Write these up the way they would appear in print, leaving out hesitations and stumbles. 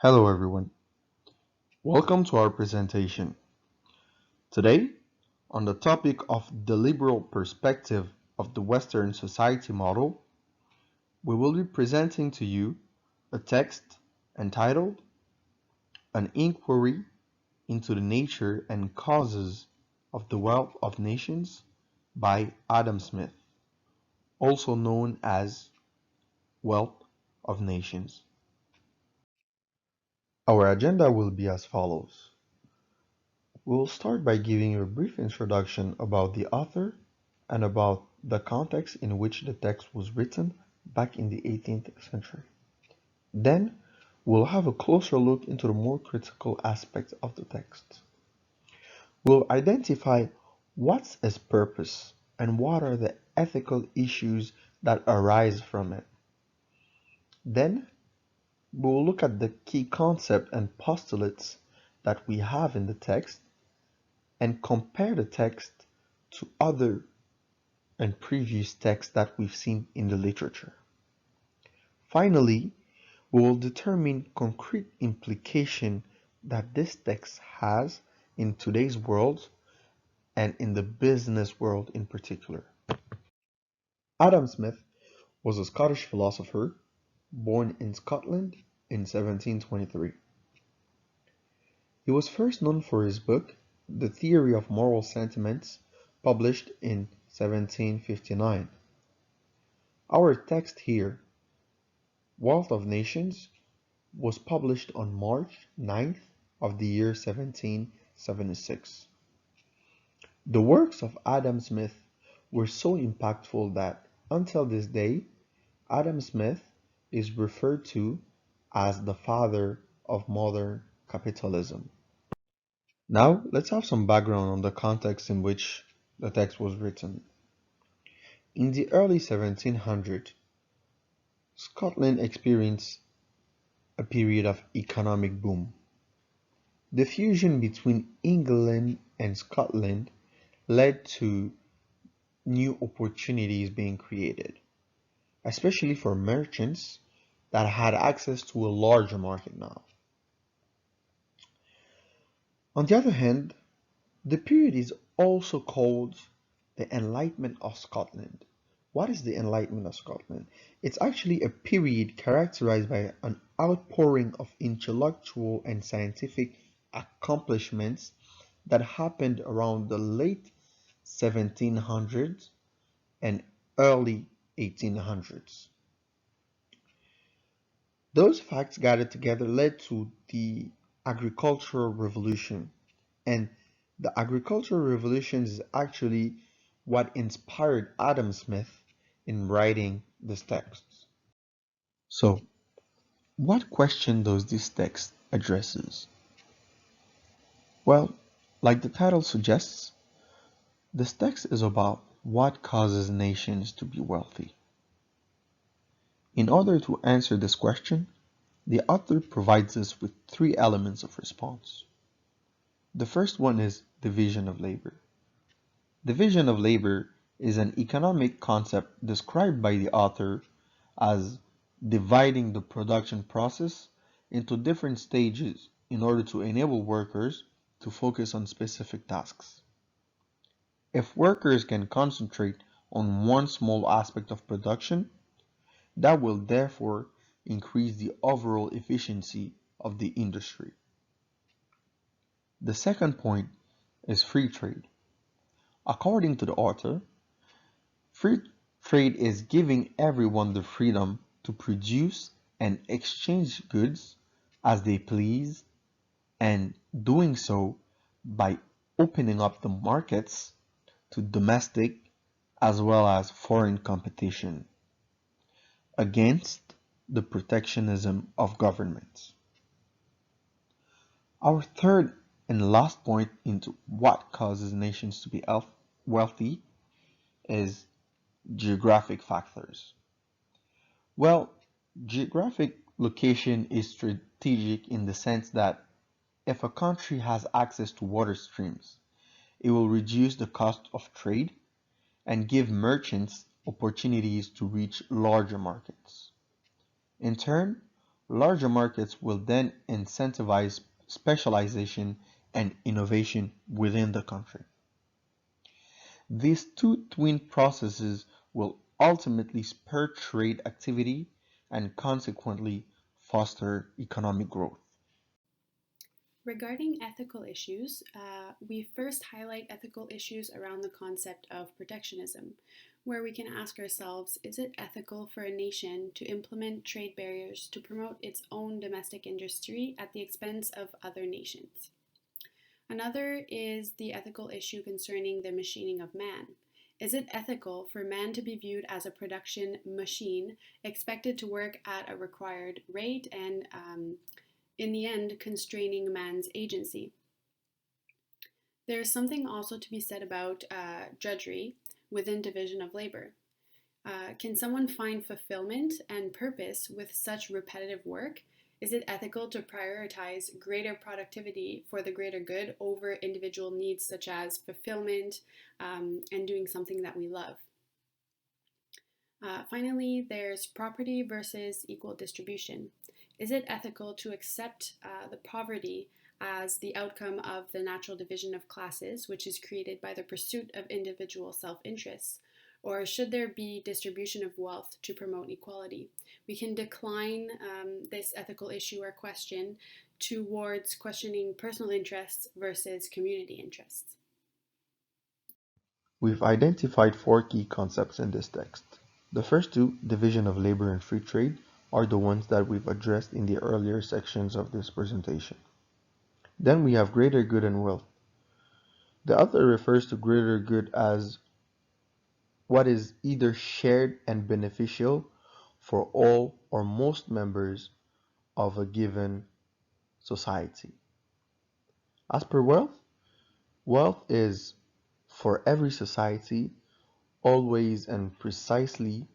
Hello everyone, welcome to our presentation. Today, on the topic of the liberal perspective of the Western society model, we will be presenting to you a text entitled An Inquiry into the Nature and Causes of the Wealth of Nations by Adam Smith, also known as Wealth of Nations. Our agenda will be as follows. We'll start by giving you a brief introduction about the author and about the context in which the text was written back in the 18th century. Then, we'll have a closer look into the more critical aspects of the text. We'll identify what's its purpose and what are the ethical issues that arise from it. Then, we'll look at the key concepts and postulates that we have in the text and compare the text to other and previous texts that we've seen in the literature. Finally, we will determine concrete implication that this text has in today's world and in the business world in particular. Adam Smith was a Scottish philosopher born in Scotland in 1723. He was first known for his book, The Theory of Moral Sentiments, published in 1759. Our text here, Wealth of Nations, was published on March 9th of the year 1776. The works of Adam Smith were so impactful that, until this day, Adam Smith is referred to as the father of modern capitalism. Now, let's have some background on the context in which the text was written. In the early 1700s, Scotland experienced a period of economic boom. The fusion between England and Scotland led to new opportunities being created, especially for merchants that had access to a larger market now. On the other hand, the period is also called the Enlightenment of Scotland. What is the Enlightenment of Scotland? It's actually a period characterized by an outpouring of intellectual and scientific accomplishments that happened around the late 1700s and early 1800s. Those facts gathered together led to the agricultural revolution, and the agricultural revolution is actually what inspired Adam Smith in writing this text. So, what question does this text addresses? Well, like the title suggests, this text is about what causes nations to be wealthy. In order to answer this question, the author provides us with three elements of response. The first one is division of labor. Division of labor is an economic concept described by the author as dividing the production process into different stages in order to enable workers to focus on specific tasks. If workers can concentrate on one small aspect of production, that will therefore increase the overall efficiency of the industry. The second point is free trade. According to the author, free trade is giving everyone the freedom to produce and exchange goods as they please, and doing so by opening up the markets to domestic as well as foreign competition against the protectionism of governments. Our third and last point into what causes nations to be wealthy is geographic factors. Well, geographic location is strategic in the sense that if a country has access to water streams, it will reduce the cost of trade and give merchants opportunities to reach larger markets. In turn, Larger markets will then incentivize specialization and innovation within the country. These two twin processes will ultimately spur trade activity and consequently foster economic growth. Regarding ethical issues, we first highlight ethical issues around the concept of protectionism, where we can ask ourselves, is it ethical for a nation to implement trade barriers to promote its own domestic industry at the expense of other nations? Another is the ethical issue concerning the machining of man. Is it ethical for man to be viewed as a production machine expected to work at a required rate and in the end, constraining man's agency? There is something also to be said about drudgery within division of labor. Can someone find fulfillment and purpose with such repetitive work? Is it ethical to prioritize greater productivity for the greater good over individual needs such as fulfillment and doing something that we love? Finally, there's property versus equal distribution. Is it ethical to accept the poverty as the outcome of the natural division of classes, which is created by the pursuit of individual self-interests? Or should there be distribution of wealth to promote equality? We can decline this ethical issue or question towards questioning personal interests versus community interests. We've identified four key concepts in this text. The first two, division of labor and free trade, are the ones that we've addressed in the earlier sections of this presentation. Then we have greater good and wealth. The other refers to greater good as what is either shared and beneficial for all or most members of a given society. As per wealth, wealth is for every society always and precisely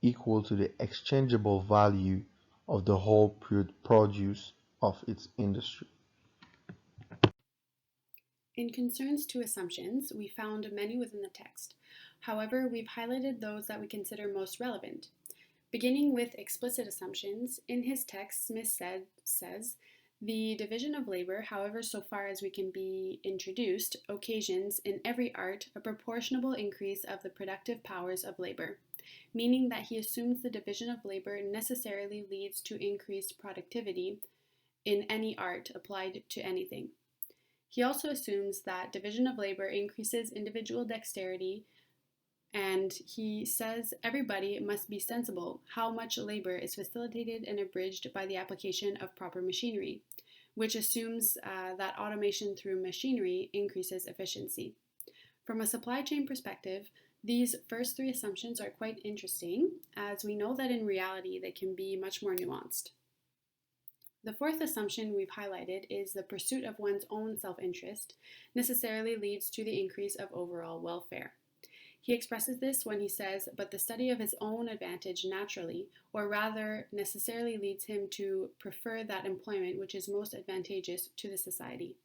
equal to the exchangeable value of the whole produce of its industry. In concerns to assumptions, we found many within the text. However, we've highlighted those that we consider most relevant. Beginning with explicit assumptions, in his text, Smith says, the division of labor, however so far as we can be introduced, occasions in every art a proportionable increase of the productive powers of labor, meaning that he assumes the division of labor necessarily leads to increased productivity in any art applied to anything. He also assumes that division of labor increases individual dexterity, and he says everybody must be sensible how much labor is facilitated and abridged by the application of proper machinery, which assumes that automation through machinery increases efficiency. From a supply chain perspective, these first three assumptions are quite interesting, as we know that in reality they can be much more nuanced. The fourth assumption we've highlighted is the pursuit of one's own self-interest necessarily leads to the increase of overall welfare. He expresses this when he says, but the study of his own advantage naturally, or rather necessarily leads him to prefer that employment which is most advantageous to the society.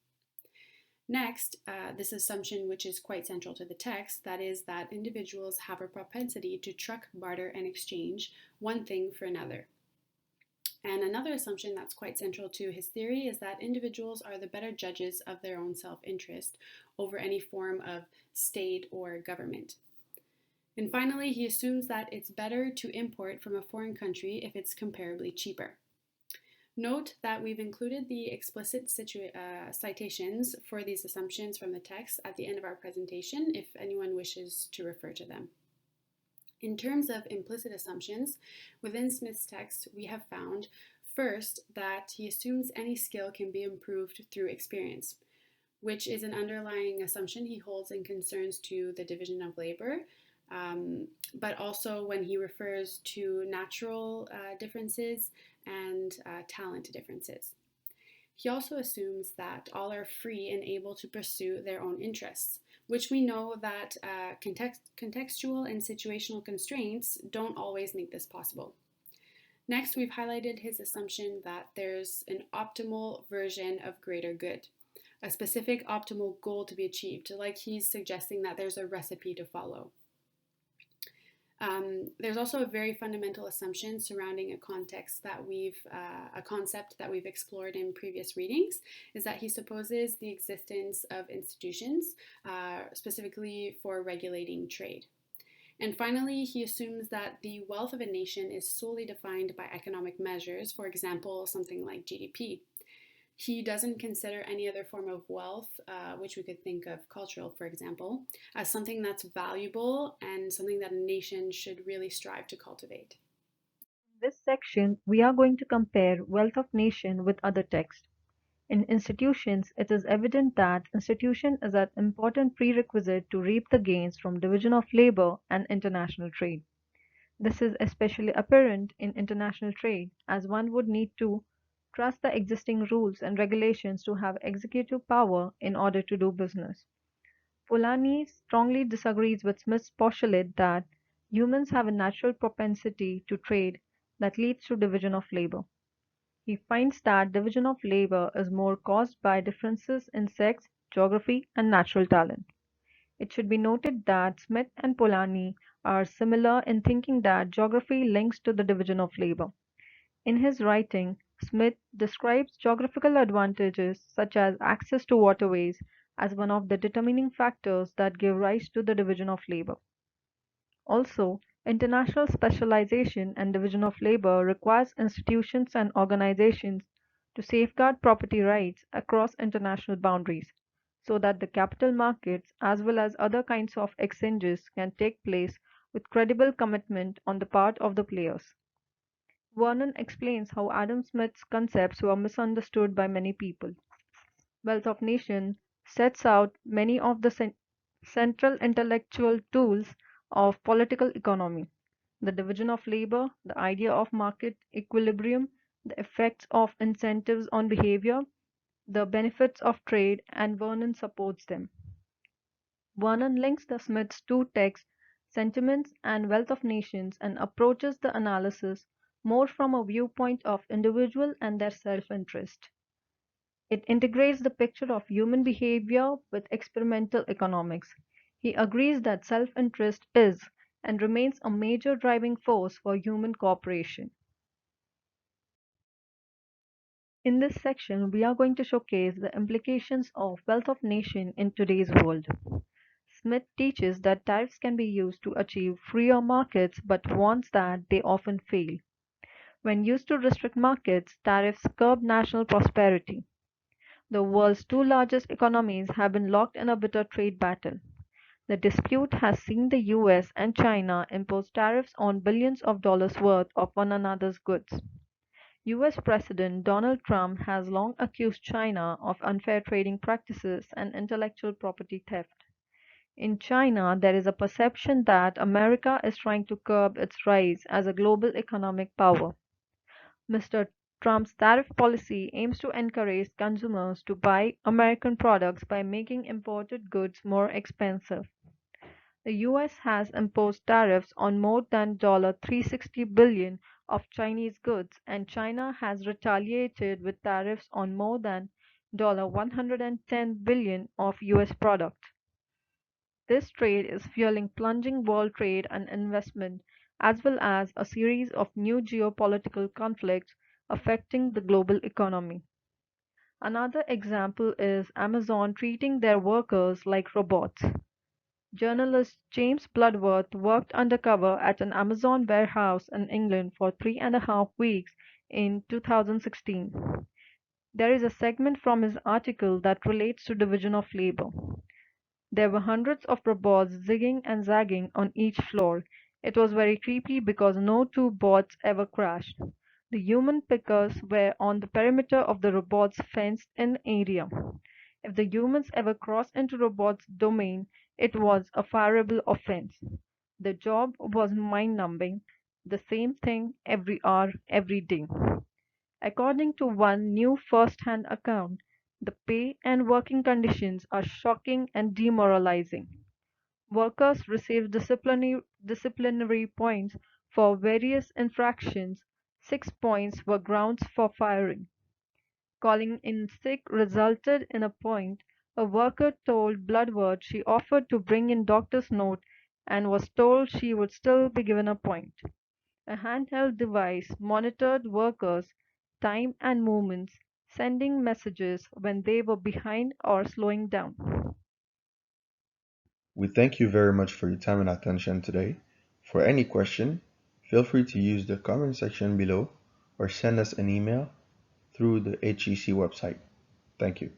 Next, this assumption which is quite central to the text, that is that individuals have a propensity to truck, barter, and exchange one thing for another. And another assumption that's quite central to his theory is that individuals are the better judges of their own self-interest over any form of state or government. And finally, he assumes that it's better to import from a foreign country if it's comparably cheaper. Note that we've included the explicit citations for these assumptions from the text at the end of our presentation if anyone wishes to refer to them. In terms of implicit assumptions, within Smith's text, we have found, first, that he assumes any skill can be improved through experience, which is an underlying assumption he holds in concerns to the division of labor, but also when he refers to natural differences and talent differences. He also assumes that all are free and able to pursue their own interests, which we know that contextual and situational constraints don't always make this possible. Next, we've highlighted his assumption that there's an optimal version of greater good, a specific optimal goal to be achieved, like he's suggesting that there's a recipe to follow. There's also a very fundamental assumption surrounding a concept that we've explored in previous readings, is that he supposes the existence of institutions, specifically for regulating trade. And finally, he assumes that the wealth of a nation is solely defined by economic measures, for example, something like GDP. He doesn't consider any other form of wealth, which we could think of cultural, for example, as something that's valuable and something that a nation should really strive to cultivate. In this section, we are going to compare wealth of nation with other texts. In institutions, it is evident that institution is an important prerequisite to reap the gains from division of labor and international trade. This is especially apparent in international trade, as one would need to trust the existing rules and regulations to have executive power in order to do business. Polanyi strongly disagrees with Smith's postulate that humans have a natural propensity to trade that leads to division of labor. He finds that division of labor is more caused by differences in sex, geography, and natural talent. It should be noted that Smith and Polanyi are similar in thinking that geography links to the division of labor. In his writing, Smith describes geographical advantages such as access to waterways as one of the determining factors that give rise to the division of labor. Also, international specialization and division of labor requires institutions and organizations to safeguard property rights across international boundaries, so that the capital markets as well as other kinds of exchanges can take place with credible commitment on the part of the players. Vernon explains how Adam Smith's concepts were misunderstood by many people. Wealth of Nation sets out many of the central intellectual tools of political economy: the division of labor, the idea of market equilibrium, the effects of incentives on behavior, the benefits of trade, and Vernon supports them. Vernon links the Smiths' two texts, Sentiments and Wealth of Nations, and approaches the analysis more from a viewpoint of individual and their self-interest. It integrates the picture of human behavior with experimental economics. He agrees that self-interest is and remains a major driving force for human cooperation. In this section, we are going to showcase the implications of wealth of nation in today's world. Smith teaches that tariffs can be used to achieve freer markets but warns that they often fail. When used to restrict markets, tariffs curb national prosperity. The world's two largest economies have been locked in a bitter trade battle. The dispute has seen the US and China impose tariffs on billions of dollars worth of one another's goods. US President Donald Trump has long accused China of unfair trading practices and intellectual property theft. In China, there is a perception that America is trying to curb its rise as a global economic power. Mr. Trump's tariff policy aims to encourage consumers to buy American products by making imported goods more expensive. The US has imposed tariffs on more than $360 billion of Chinese goods, and China has retaliated with tariffs on more than $110 billion of US products. This trade is fueling plunging world trade and investment, as well as a series of new geopolitical conflicts affecting the global economy. Another example is Amazon treating their workers like robots. Journalist James Bloodworth worked undercover at an Amazon warehouse in England for 3.5 weeks in 2016. There is a segment from his article that relates to division of labor. There were hundreds of robots zigging and zagging on each floor. It was very creepy because no two bots ever crashed. The human pickers were on the perimeter of the robot's fenced-in area. If the humans ever crossed into robots' domain, it was a fireable offense. The job was mind-numbing, the same thing every hour, every day. According to one new first-hand account, the pay and working conditions are shocking and demoralizing. Workers receive disciplinary points for various infractions. 6 points were grounds for firing. Calling in sick resulted in a point. A worker told Bloodworth she offered to bring in doctor's note and was told she would still be given a point. A handheld device monitored workers' time and movements, sending messages when they were behind or slowing down. We thank you very much for your time and attention today. For any question, feel free to use the comment section below or send us an email through the HEC website. Thank you.